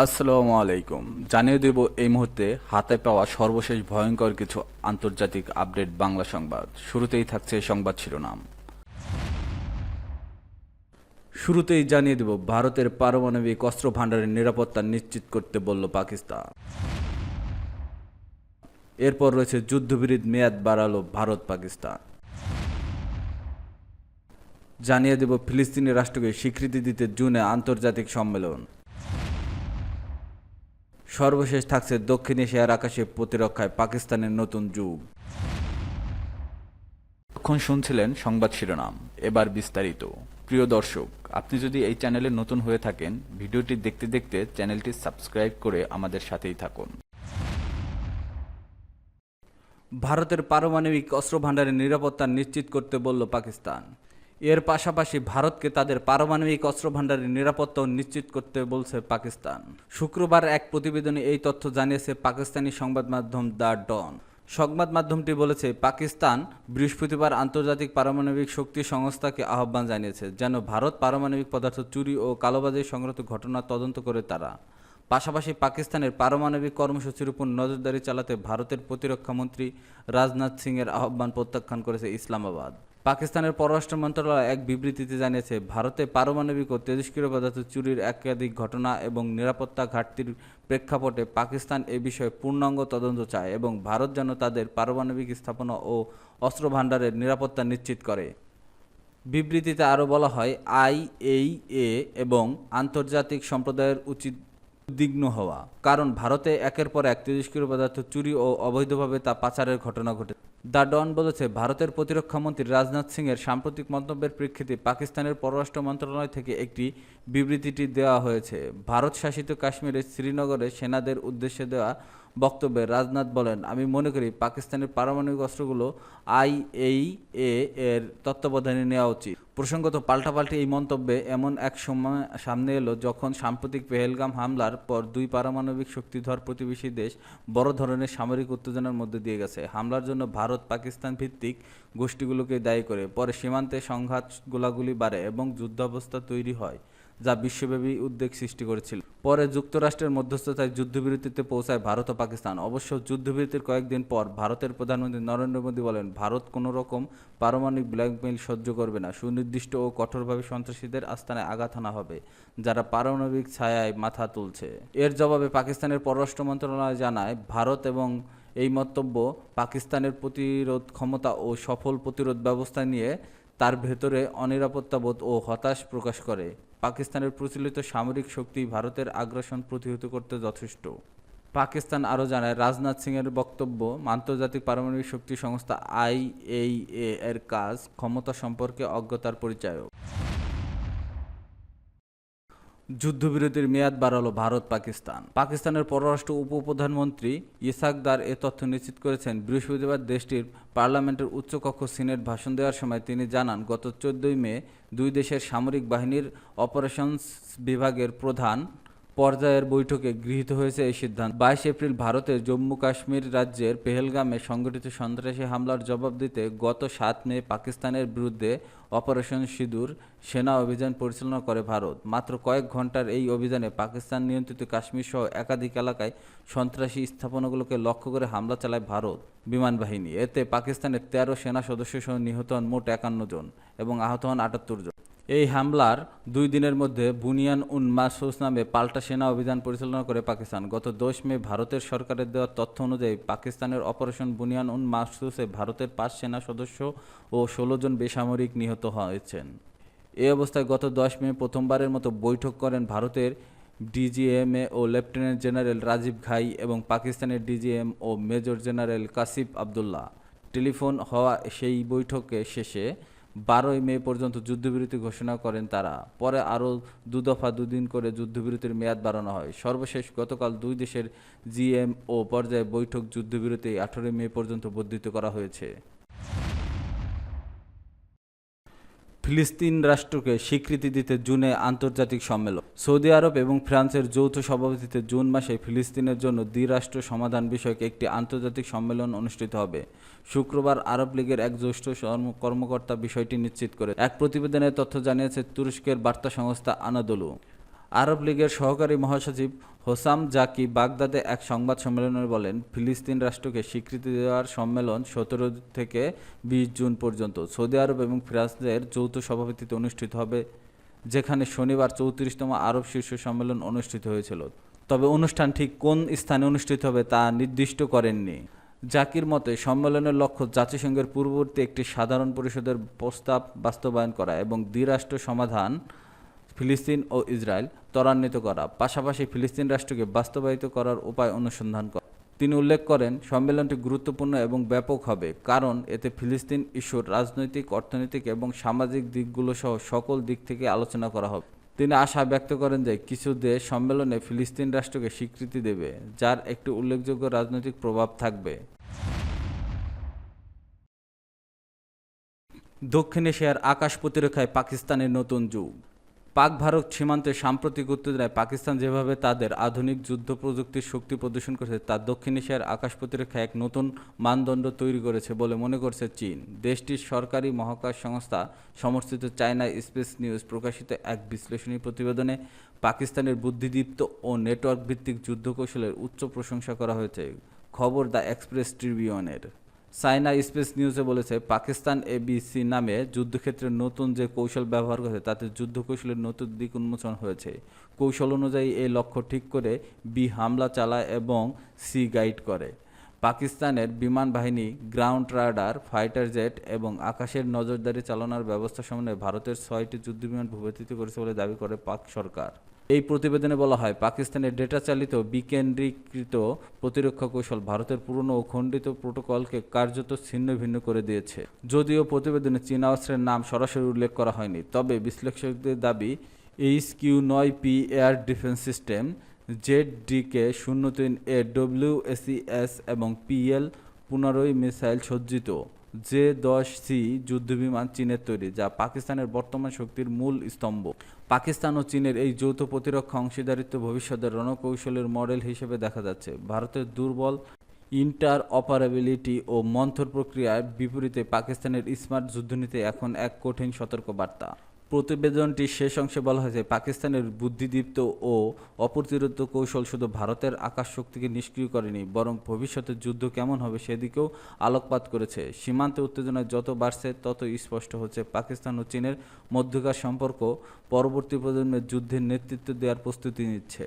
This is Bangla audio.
আসসালামু আলাইকুম। জানিয়ে দেব এই মুহূর্তে হাতে পাওয়া সর্বশেষ ভয়ঙ্কর কিছু আন্তর্জাতিক আপডেট বাংলা সংবাদ। শুরুতেই থাকছে সংবাদ শিরোনাম। শুরুতেই জানিয়ে দেব ভারতের পারমাণবিক অস্ত্র ভান্ডারের নিরাপত্তা নিশ্চিত করতে বলল পাকিস্তান। এরপর রয়েছে যুদ্ধবিরতির মেয়াদ বাড়ালো ভারত পাকিস্তান। জানিয়ে দেব ফিলিস্তিনি রাষ্ট্রকে স্বীকৃতি দিতে জুনে আন্তর্জাতিক সম্মেলন। সর্বশেষ থাকছে দক্ষিণ এশিয়ার আকাশে প্রতিরক্ষায় পাকিস্তানের নতুন যুগ। এখন শুনছিলেন সংবাদ শিরোনাম, এবার বিস্তারিত। প্রিয় দর্শক, আপনি যদি এই চ্যানেলে নতুন হয়ে থাকেন, ভিডিওটি দেখতে দেখতে চ্যানেলটি সাবস্ক্রাইব করে আমাদের সাথেই থাকুন। ভারতের পারমাণবিক অস্ত্র ভান্ডারের নিরাপত্তা নিশ্চিত করতে বলল পাকিস্তান। এর পাশাপাশি ভারতকে তাদের পারমাণবিক অস্ত্র ভান্ডারের নিরাপত্তাও নিশ্চিত করতে বলছে পাকিস্তান। শুক্রবার এক প্রতিবেদনে এই তথ্য জানিয়েছে পাকিস্তানি সংবাদ মাধ্যম দ্য ডন। সংবাদ মাধ্যমটি বলেছে, পাকিস্তান বৃহস্পতিবার আন্তর্জাতিক পারমাণবিক শক্তি সংস্থাকে আহ্বান জানিয়েছে যেন ভারত পারমাণবিক পদার্থ চুরি ও কালোবাজারি সংক্রান্ত ঘটনা তদন্ত করে তারা। পাশাপাশি পাকিস্তানের পারমাণবিক কর্মসূচির উপর নজরদারি চালাতে ভারতের প্রতিরক্ষা মন্ত্রী রাজনাথ সিংয়ের আহ্বান প্রত্যাখ্যান করেছে ইসলামাবাদ। পাকিস্তানের পররাষ্ট্র মন্ত্রণালয় এক বিবৃতিতে জানিয়েছে, ভারতে পারমাণবিক ও তেজস্ক্রিয় পদার্থ চুরির একাধিক ঘটনা এবং নিরাপত্তা ঘাটতির প্রেক্ষাপটে পাকিস্তান এ বিষয়ে পূর্ণাঙ্গ তদন্ত চায় এবং ভারত যেন তাদের পারমাণবিক স্থাপনা ও অস্ত্র ভান্ডারের নিরাপত্তা নিশ্চিত করে। বিবৃতিতে আরও বলা হয়, আইএইএ এবং আন্তর্জাতিক সম্প্রদায়ের উচিত উদ্বিগ্ন হওয়া, কারণ ভারতে একের পর এক তেজস্ক্রিয় পদার্থ চুরি ও অবৈধভাবে তা পাচারের ঘটনা ঘটে। দ্য ডন বলেছে, ভারতের প্রতিরক্ষা মন্ত্রী রাজনাথ সিংয়ের সাম্প্রতিক মন্তব্যের প্রেক্ষিতে পাকিস্তানের পররাষ্ট্র মন্ত্রণালয় থেকে একটি বিবৃতিটি দেওয়া হয়েছে। ভারত শাসিত কাশ্মীরের শ্রীনগরে সেনাদের উদ্দেশ্যে দেওয়া বক্তব্যে রাজনাথ বলেন, আমি মনে করি পাকিস্তানের পারমাণবিক অস্ত্রগুলো আইএইএ এর তত্ত্বাবধানে নেওয়া উচিত। প্রসঙ্গত, পাল্টাপাল্টি এই মন্তব্যে এমন এক সময় সামনে এলো যখন সাম্প্রতিক পেহেলগাম হামলার পর দুই পারমাণবিক শক্তিধর প্রতিবেশী দেশ বড় ধরনের সামরিক উত্তেজনার মধ্যে দিয়ে গেছে। হামলার জন্য ভারত পাকিস্তান ভিত্তিক গোষ্ঠীগুলোকে দায়ী করে। পরে সীমান্তে সংঘাত, গোলাগুলি বাড়ে এবং যুদ্ধাবস্থা তৈরি হয়, যা বিশ্বব্যাপী উদ্বেগ সৃষ্টি করেছিল। পরে যুক্তরাষ্ট্রের মধ্যস্থতায় যুদ্ধবিরতিতে পৌঁছায় ভারত ও পাকিস্তান। অবশ্য যুদ্ধবিরতির কয়েকদিন পর ভারতের প্রধানমন্ত্রী নরেন্দ্র মোদী বলেন, ভারত কোনো রকম পারমাণবিক ব্ল্যাকমেইল সহ্য করবে না। সুনির্দিষ্ট ও কঠোরভাবে সন্ত্রাসীদের আস্তানায় আঘাত হানা হবে যারা পারমাণবিক ছায়ায় মাথা তুলছে। এর জবাবে পাকিস্তানের পররাষ্ট্র মন্ত্রণালয় জানায়, ভারত এবং এই মন্তব্য পাকিস্তানের প্রতিরোধ ক্ষমতা ও সফল প্রতিরোধ ব্যবস্থা নিয়ে তার ভেতরে অনিরাপত্তাবোধ ও হতাশ প্রকাশ করে। পাকিস্তানের প্রচলিত সামরিক শক্তি ভারতের আগ্রাসন প্রতিহত করতে যথেষ্ট। পাকিস্তান আরও জানায়, রাজনাথ সিংয়ের বক্তব্য আন্তর্জাতিক পারমাণবিক শক্তি সংস্থা আইএইএ এর কাজ ক্ষমতা সম্পর্কে অজ্ঞতার পরিচায়ক। যুদ্ধবিরতির মেয়াদ বাড়ালো ভারত পাকিস্তান। পাকিস্তানের পররাষ্ট্র উপপ্রধানমন্ত্রী ইসাক দার এ তথ্য নিশ্চিত করেছেন বৃহস্পতিবার দেশটির পার্লামেন্টের উচ্চকক্ষ সিনেট ভাষণ দেওয়ার সময়। তিনি জানান, গত 14 মে দুই দেশের সামরিক বাহিনীর অপারেশনস বিভাগের প্রধান পর্যায়ের বৈঠকে গৃহীত হয়েছে এই সিদ্ধান্ত। 22 এপ্রিল ভারতের জম্মু কাশ্মীর রাজ্যের পেহেলগামে সংঘটিত সন্ত্রাসী হামলার জবাব দিতে গত 7 মে পাকিস্তানের বিরুদ্ধে অপারেশন সিঁদুর সেনা অভিযান পরিচালনা করে ভারত। মাত্র কয়েক ঘন্টার এই অভিযানে পাকিস্তান নিয়ন্ত্রিত কাশ্মীর সহ একাধিক এলাকায় সন্ত্রাসী স্থাপনাগুলোকে লক্ষ্য করে হামলা চালায় ভারত বিমান বাহিনী। এতে পাকিস্তানের 13 সেনা সদস্য সহ নিহত হন মোট 51 জন এবং আহত হন 78 জন। এই হামলার 2 দিনের মধ্যে বুনিয়ান উন মাসুস নামে পাল্টা সেনা অভিযান পরিচালনা করে পাকিস্তান। গত 10 মে ভারতের সরকারের দেওয়া তথ্য অনুযায়ী পাকিস্তানের অপারেশন বুনিয়ান উন মাসুসে ভারতের 5 সেনা সদস্য ও 16 জন বেসামরিক নিহত হয়েছেন। এই অবস্থায় গত 10 মে প্রথমবারের মতো বৈঠক করেন ভারতের ডিজিএমএ ও লেফটেন্যান্ট জেনারেল রাজীব ঘাই এবং পাকিস্তানের ডিজিএম ও major general Kashif Abdullah. Telephone হওয়া সেই বৈঠকে শেষে 12 মে পর্যন্ত যুদ্ধবিরতি ঘোষণা করেন তারা। পরে আরও 2 দফা 2 দিন করে যুদ্ধবিরতির মেয়াদ বাড়ানো হয়। সর্বশেষ গতকাল দুই দেশের জিএমও পর্যায়ে বৈঠক যুদ্ধবিরতি 18 মে পর্যন্ত বর্ধিত করা হয়েছে। ফিলিস্তিন রাষ্ট্রকে স্বীকৃতি দিতে জুনে আন্তর্জাতিক সম্মেলন। সৌদি আরব এবং ফ্রান্সের যৌথ সভাপতিত্বে জুন মাসে ফিলিস্তিনের জন্য দ্বিরাষ্ট্র সমাধান বিষয়ক একটি আন্তর্জাতিক সম্মেলন অনুষ্ঠিত হবে। শুক্রবার আরব লীগের এক জ্যেষ্ঠ কর্মকর্তা বিষয়টি নিশ্চিত করে এক প্রতিবেদনে তথ্য জানিয়েছে তুরস্কের বার্তা সংস্থা আনাদোলু। আরব লীগের সহকারী মহাসচিব হোসাম জাকি বাগদাদে এক সংবাদ সম্মেলনে বলেন, ফিলিস্তিন রাষ্ট্রকে স্বীকৃতি দেওয়ার সম্মেলন 17 থেকে 20 জুন পর্যন্ত সৌদি আরব এবং ফ্রান্সের যৌথ সভাপতিত্বে অনুষ্ঠিত হবে, যেখানে শনিবার 34তম আরব শীর্ষ সম্মেলন অনুষ্ঠিত হয়েছিল। তবে অনুষ্ঠান ঠিক কোন স্থানে অনুষ্ঠিত হবে তা নির্দিষ্ট করেননি। জাকির মতে, সম্মেলনের লক্ষ্য জাতিসংঘের পূর্ববর্তী একটি সাধারণ পরিষদের প্রস্তাব বাস্তবায়ন করা এবং দ্বিরাষ্ট্র সমাধান ফিলিস্তিন ও ইসরায়েল ত্বরান্বিত করা, পাশাপাশি ফিলিস্তিন রাষ্ট্রকে বাস্তবায়িত করার উপায় অনুসন্ধান করা। তিনি উল্লেখ করেন, সম্মেলনটি গুরুত্বপূর্ণ এবং ব্যাপক হবে, কারণ এতে ফিলিস্তিন ইস্যুর রাজনৈতিক, অর্থনৈতিক এবং সামাজিক দিকগুলো সহ সকল দিক থেকে আলোচনা করা হবে। তিনি আশা ব্যক্ত করেন যে কিছু দেশ সম্মেলনে ফিলিস্তিন রাষ্ট্রকে স্বীকৃতি দেবে, যার একটি উল্লেখযোগ্য রাজনৈতিক প্রভাব থাকবে। দক্ষিণ এশিয়ার আকাশ প্রতিরক্ষায় পাকিস্তানের নতুন যুগ। পাক ভারত সীমান্তে সাম্প্রতিক উত্তেজনায় পাকিস্তান যেভাবে তাদের আধুনিক যুদ্ধ প্রযুক্তির শক্তি প্রদর্শন করেছে, তা দক্ষিণ এশিয়ার আকাশ প্রতিরক্ষায় এক নতুন মানদণ্ড তৈরি করেছে বলে মনে করছে চীন। দেশটির সরকারি মহাকাশ সংস্থা সমর্থিত চায়না স্পেস নিউজ প্রকাশিত এক বিশ্লেষণী প্রতিবেদনে পাকিস্তানের বুদ্ধিদীপ্ত ও নেটওয়ার্ক ভিত্তিক যুদ্ধ কৌশলের উচ্চ প্রশংসা করা হয়েছে। খবর দ্য এক্সপ্রেস ট্রিবিউনের। চায়না স্পেস নিউজে বলেছে, পাকিস্তান এবিসি নামে যুদ্ধক্ষেত্রে নতুন যে কৌশল ব্যবহার করেছে তাতে যুদ্ধ কৌশলের নতুন দিক উন্মোচন হয়েছে। কৌশল অনুযায়ী এই লক্ষ্য ঠিক করে বি হামলা চালায় এবং সি গাইড করে। পাকিস্তানের বিমান বাহিনী গ্রাউন্ড রাডার, ফাইটার জেট এবং আকাশের নজরদারি চালানোর ব্যবস্থা সমন্বয়ে ভারতের 6টি যুদ্ধবিমান ভূপাতিত করেছে বলে দাবি করে পাক সরকার। এই প্রতিবেদনে বলা হয়, পাকিস্তানের ডেটা চালিত বিকেন্দ্রীকৃত প্রতিরক্ষা কৌশল ভারতের পুরনো ও খণ্ডিত প্রোটোকলকে কার্যত ছিন্ন ভিন্ন করে দিয়েছে। যদিও প্রতিবেদনে চীনা অস্ত্রের নাম সরাসরি উল্লেখ করা হয়নি, তবে বিশ্লেষকদের দাবি HQ-9P air defence system, ZDK-03A WSES এবং PL-15 মিসাইল সজ্জিত J-10C যুদ্ধবিমান চীনের তৈরি, যা পাকিস্তানের বর্তমান শক্তির মূল স্তম্ভ। পাকিস্তান ও চীনের এই যৌথ প্রতিরক্ষা অংশীদারিত্ব ভবিষ্যতের রণকৌশলের মডেল হিসেবে দেখা যাচ্ছে। ভারতের দুর্বল ইন্টার অপারেবিলিটি ও মন্থর প্রক্রিয়ার বিপরীতে পাকিস্তানের স্মার্ট যুদ্ধনীতি এখন এক কঠিন সতর্কবার্তা। প্রতিবেদনটির শেষ অংশে বলা হয়েছে, পাকিস্তানের বুদ্ধিদীপ্ত ও অপ্রতিরোধ্য কৌশল শুধু ভারতের আকাশ শক্তিকে নিষ্ক্রিয় করেনি, বরং ভবিষ্যতের যুদ্ধ কেমন হবে সেদিকেও আলোকপাত করেছে। সীমান্তে উত্তেজনা যত বাড়ছে তত স্পষ্ট হচ্ছে পাকিস্তান ও চীনের মধ্যকার সম্পর্ক পরবর্তী প্রজন্মের যুদ্ধের নেতৃত্ব দেওয়ার প্রস্তুতি নিচ্ছে।